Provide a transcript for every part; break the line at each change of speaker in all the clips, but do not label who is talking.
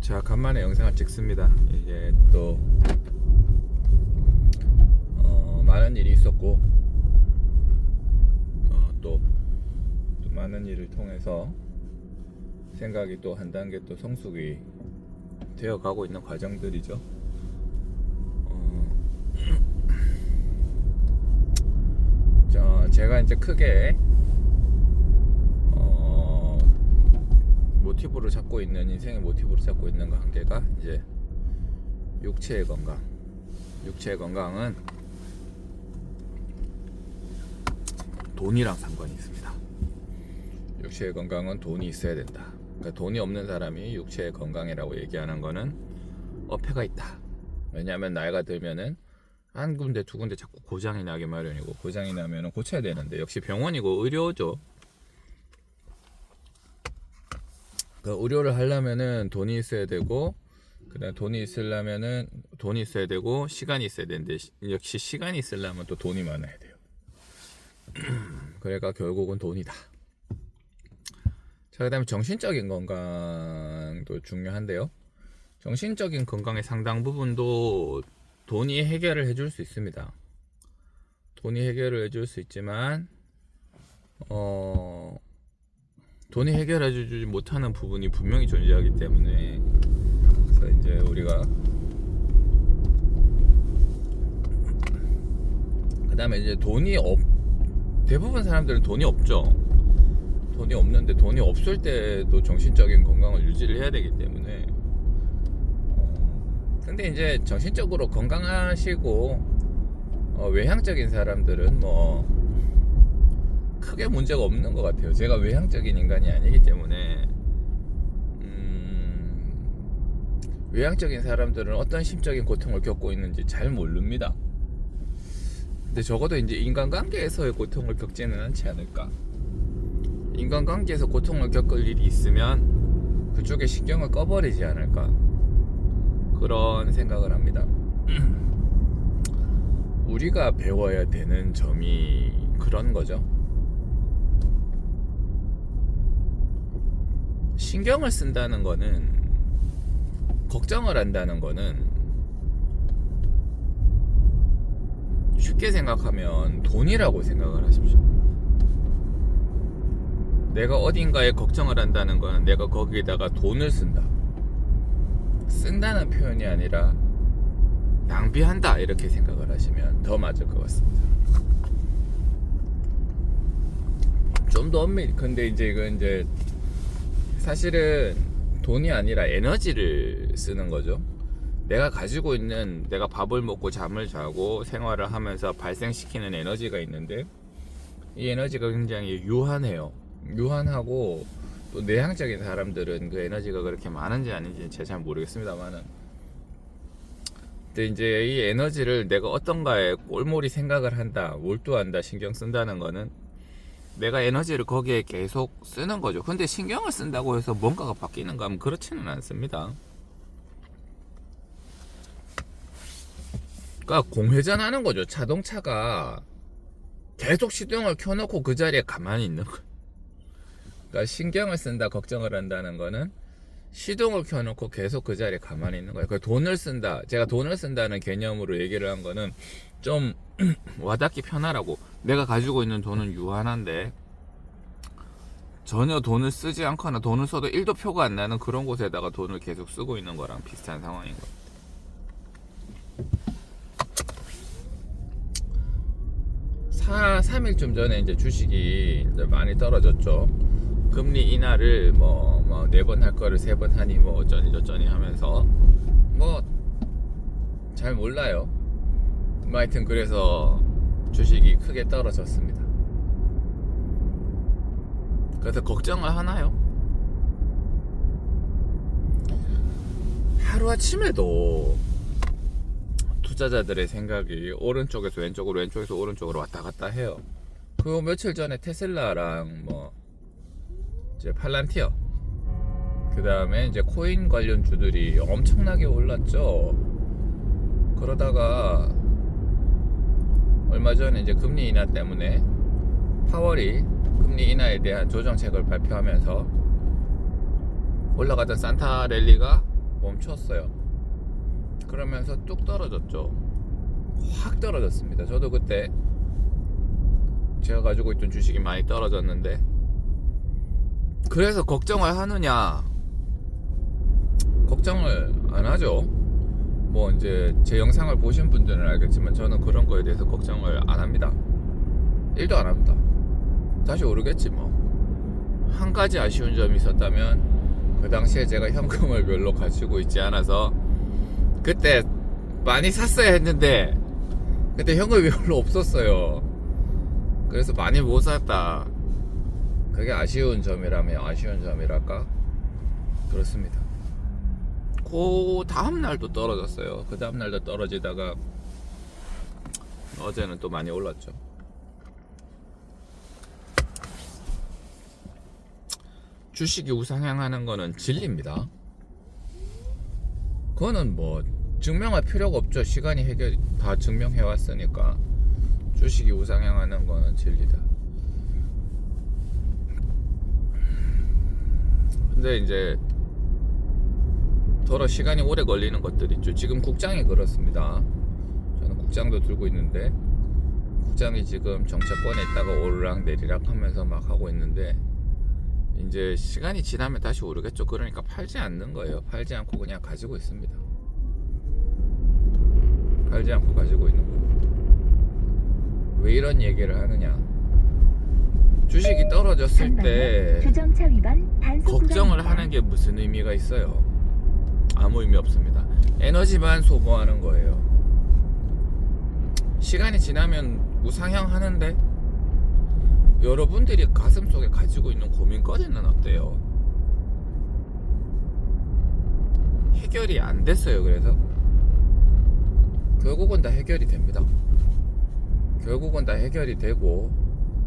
자, 간만에 영상을 찍습니다. 이게 또 많은 일이 있었고 또 많은 일을 통해서 생각이 또 한 단계 또 성숙이 되어 가고 있는 과정들이죠. 제가 이제 크게 모티브로 잡고 있는, 인생의 모티브로 잡고 있는 거 한 개가 이제 육체의 건강. 육체의 건강은 돈이랑 상관이 있습니다. 육체의 건강은 돈이 있어야 된다. 그러니까 돈이 없는 사람이 육체의 건강이라고 얘기하는 거는 어폐가 있다. 왜냐하면 나이가 들면은 한 군데 두 군데 자꾸 고장이 나기 마련이고, 고장이 나면은 고쳐야 되는데, 역시 병원이고 의료죠. 그 의료를 하려면은 돈이 있어야 되고, 그다음 돈이 있으려면은 돈이 있어야 되고, 시간이 있어야 되는데, 역시 시간이 있으려면 또 돈이 많아야 돼요. 그러니까 결국은 돈이다. 자, 그다음에 정신적인 건강도 중요한데요. 정신적인 건강의 상당 부분도 돈이 해결을 해줄 수 있습니다. 돈이 해결을 해줄 수 있지만 돈이 해결해주지 못하는 부분이 분명히 존재하기 때문에, 그래서 이제 우리가 그 다음에 이제 대부분 사람들은 돈이 없죠. 돈이 없는데, 돈이 없을 때도 정신적인 건강을 유지를 해야 되기 때문에, 근데 이제 정신적으로 건강하시고 외향적인 사람들은 뭐 크게 문제가 없는 것 같아요. 제가 외향적인 인간이 아니기 때문에 외향적인 사람들은 어떤 심적인 고통을 겪고 있는지 잘 모릅니다. 근데 적어도 이제 인간관계에서의 고통을 겪지는 않지 않을까. 인간관계에서 고통을 겪을 일이 있으면 그쪽에 신경을 꺼버리지 않을까, 그런 생각을 합니다. 우리가 배워야 되는 점이 그런 거죠. 신경을 쓴다는 거는, 걱정을 한다는 거는 쉽게 생각하면 돈이라고 생각을 하십시오. 내가 어딘가에 걱정을 한다는 거는 내가 거기에다가 돈을 쓴다는 표현이 아니라 낭비한다, 이렇게 생각을 하시면 더 맞을 것 같습니다. 좀 더 엄밀히, 근데 이제 이건 이제 사실은 돈이 아니라 에너지를 쓰는 거죠. 내가 가지고 있는, 내가 밥을 먹고 잠을 자고 생활을 하면서 발생시키는 에너지가 있는데, 이 에너지가 굉장히 유한하고 또 내향적인 사람들은 그 에너지가 그렇게 많은지 아닌지 제가 잘 모르겠습니다만은, 근데 이제 이 에너지를 내가 어떤가에 꼴몰이 생각을 한다, 몰두한다, 신경 쓴다는 거는 내가 에너지를 거기에 계속 쓰는 거죠. 근데 신경을 쓴다고 해서 뭔가가 바뀌는가 하면 그렇지는 않습니다. 그러니까 공회전하는 거죠. 자동차가 계속 시동을 켜놓고 그 자리에 가만히 있는 거예요. 그러니까 신경을 쓴다, 걱정을 한다는 거는 시동을 켜놓고 계속 그 자리에 가만히 있는 거예요. 그러니까 돈을 쓴다, 제가 돈을 쓴다는 개념으로 얘기를 한 거는 좀 와닿기 편하라고. 내가 가지고 있는 돈은 유한한데 전혀 돈을 쓰지 않거나 돈을 써도 1도 표가 안 나는 그런 곳에다가 돈을 계속 쓰고 있는 거랑 비슷한 상황인 것 같아요. 3일쯤 전에 이제 주식이 이제 많이 떨어졌죠. 금리 인하를 뭐 4번 할 거를 3번 하니 뭐 어쩌니 저쩌니 하면서 뭐 잘 몰라요. 하여튼 그래서 주식이 크게 떨어졌습니다. 그래서 걱정을 하나요? 하루아침에도 투자자들의 생각이 오른쪽에서 왼쪽으로, 왼쪽에서 오른쪽으로 왔다 갔다 해요. 그 며칠 전에 테슬라랑 뭐 이제 팔란티어, 그 다음에 이제 코인 관련 주들이 엄청나게 올랐죠. 그러다가 얼마 전에 이제 금리 인하 때문에 파월이 금리 인하에 대한 조정책을 발표하면서 올라가던 산타 랠리가 멈췄어요. 그러면서 뚝 떨어졌죠. 확 떨어졌습니다. 저도 그때 제가 가지고 있던 주식이 많이 떨어졌는데, 그래서 걱정을 하느냐? 걱정을 안 하죠. 뭐 이제 제 영상을 보신 분들은 알겠지만 저는 그런 거에 대해서 걱정을 안 합니다. 1도 안 합니다. 다시 오르겠지 뭐. 한 가지 아쉬운 점이 있었다면, 그 당시에 제가 현금을 별로 가지고 있지 않아서 그때 많이 샀어야 했는데 그때 현금이 별로 없었어요. 그래서 많이 못 샀다. 그게 아쉬운 점이라면 아쉬운 점이랄까? 그렇습니다. 그 다음날도 떨어졌어요. 그 다음날도 떨어지다가 어제는 또 많이 올랐죠. 주식이 우상향하는 거는 진리입니다. 그거는 뭐 증명할 필요가 없죠. 시간이 다 증명해 왔으니까. 주식이 우상향하는 거는 진리다. 근데 이제 더러 시간이 오래 걸리는 것들 있죠. 지금 국장이 그렇습니다. 저는 국장도 들고 있는데, 국장이 지금 정체권에 있다가 오르락 내리락 하면서 막 하고 있는데, 이제 시간이 지나면 다시 오르겠죠. 그러니까 팔지 않는 거예요. 팔지 않고 그냥 가지고 있습니다. 팔지 않고 가지고 있는 거예요. 왜 이런 얘기를 하느냐? 주식이 떨어졌을 때 걱정을 하는 게 무슨 의미가 있어요? 아무 의미 없습니다. 에너지만 소모하는 거예요. 시간이 지나면 우상향 하는데, 여러분들이 가슴속에 가지고 있는 고민거리는 어때요? 해결이 안 됐어요. 그래서 결국은 다 해결이 됩니다. 결국은 다 해결이 되고,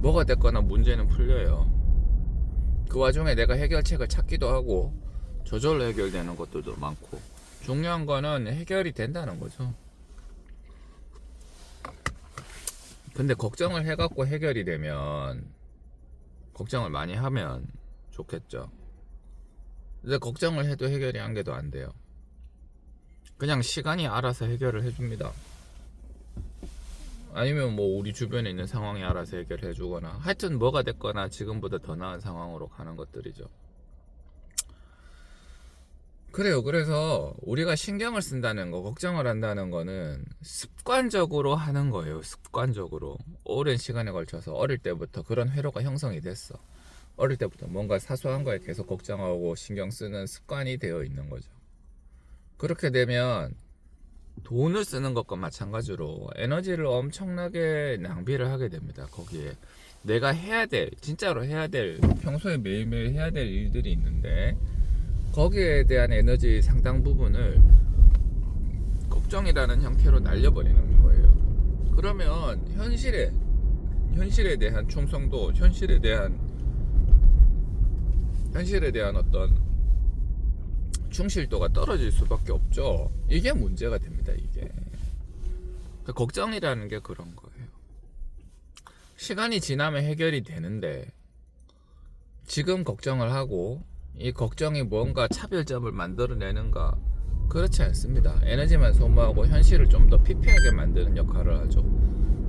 뭐가 됐거나 문제는 풀려요. 그 와중에 내가 해결책을 찾기도 하고 저절로 해결되는 것들도 많고, 중요한 거는 해결이 된다는 거죠. 근데 걱정을 해갖고 해결이 되면, 걱정을 많이 하면 좋겠죠. 근데 걱정을 해도 해결이 한 개도 안 돼요. 그냥 시간이 알아서 해결을 해줍니다. 아니면 뭐 우리 주변에 있는 상황이 알아서 해결해 주거나, 하여튼 뭐가 됐거나 지금보다 더 나은 상황으로 가는 것들이죠. 그래요. 그래서 우리가 신경을 쓴다는 거, 걱정을 한다는 거는 습관적으로 하는 거예요. 습관적으로 오랜 시간에 걸쳐서 어릴 때부터 그런 회로가 형성이 됐어. 어릴 때부터 뭔가 사소한 거에 계속 걱정하고 신경 쓰는 습관이 되어 있는 거죠. 그렇게 되면 돈을 쓰는 것과 마찬가지로 에너지를 엄청나게 낭비를 하게 됩니다. 거기에 내가 해야 될, 진짜로 해야 될, 평소에 매일매일 해야 될 일들이 있는데, 거기에 대한 에너지 상당 부분을 걱정이라는 형태로 날려버리는 거예요. 그러면 현실에 대한 충성도, 현실에 대한 어떤 충실도가 떨어질 수밖에 없죠. 이게 문제가 됩니다. 이게 걱정이라는 게 그런 거예요. 시간이 지나면 해결이 되는데, 지금 걱정을 하고 이 걱정이 뭔가 차별점을 만들어내는가? 그렇지 않습니다. 에너지만 소모하고 현실을 좀 더 피폐하게 만드는 역할을 하죠.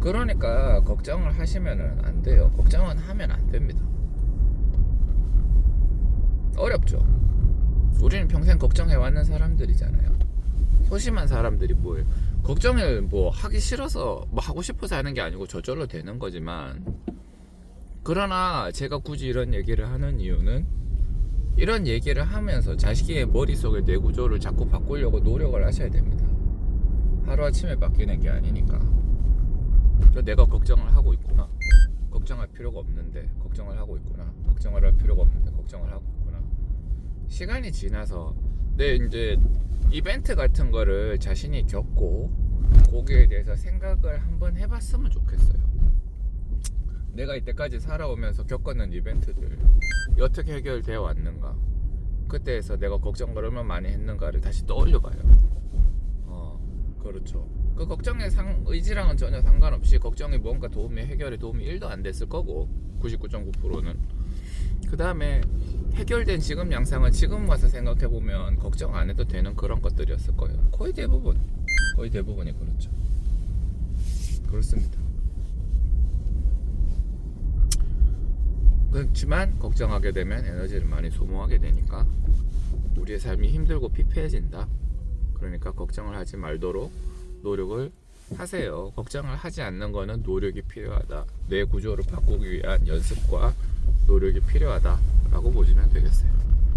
그러니까 걱정을 하시면 안 돼요. 걱정은 하면 안 됩니다. 어렵죠. 우리는 평생 걱정해왔는 사람들이잖아요. 소심한 사람들이 뭐예요? 걱정을 뭐 하기 싫어서 뭐 하고 싶어서 하는 게 아니고 저절로 되는 거지만, 그러나 제가 굳이 이런 얘기를 하는 이유는, 이런 얘기를 하면서 자식의 머릿속의 뇌구조를 자꾸 바꾸려고 노력을 하셔야 됩니다. 하루아침에 바뀌는 게 아니니까. 내가 걱정을 하고 있구나, 걱정할 필요가 없는데 걱정을 하고 있구나, 걱정을 할 필요가 없는데 걱정을 하고 있구나. 시간이 지나서 이제 이벤트 같은 거를 자신이 겪고 거기에 대해서 생각을 한번 해봤으면 좋겠어요. 내가 이때까지 살아오면서 겪었는 이벤트들 어떻게 해결되어 왔는가, 그때에서 내가 걱정을 얼마나 많이 했는가를 다시 떠올려봐요. 그렇죠. 그 걱정의 의지랑은 전혀 상관없이 걱정이 뭔가 해결에 도움이 1도 안 됐을 거고, 99.9%는. 그 다음에 해결된 지금 양상을 지금 와서 생각해 보면 걱정 안 해도 되는 그런 것들이었을 거예요. 거의 대부분이 그렇죠. 그렇습니다. 그렇지만 걱정하게 되면 에너지를 많이 소모하게 되니까 우리의 삶이 힘들고 피폐해진다. 그러니까 걱정을 하지 말도록 노력을 하세요. 걱정을 하지 않는 거는 노력이 필요하다. 뇌 구조를 바꾸기 위한 연습과 노력이 필요하다 라고 보시면 되겠어요.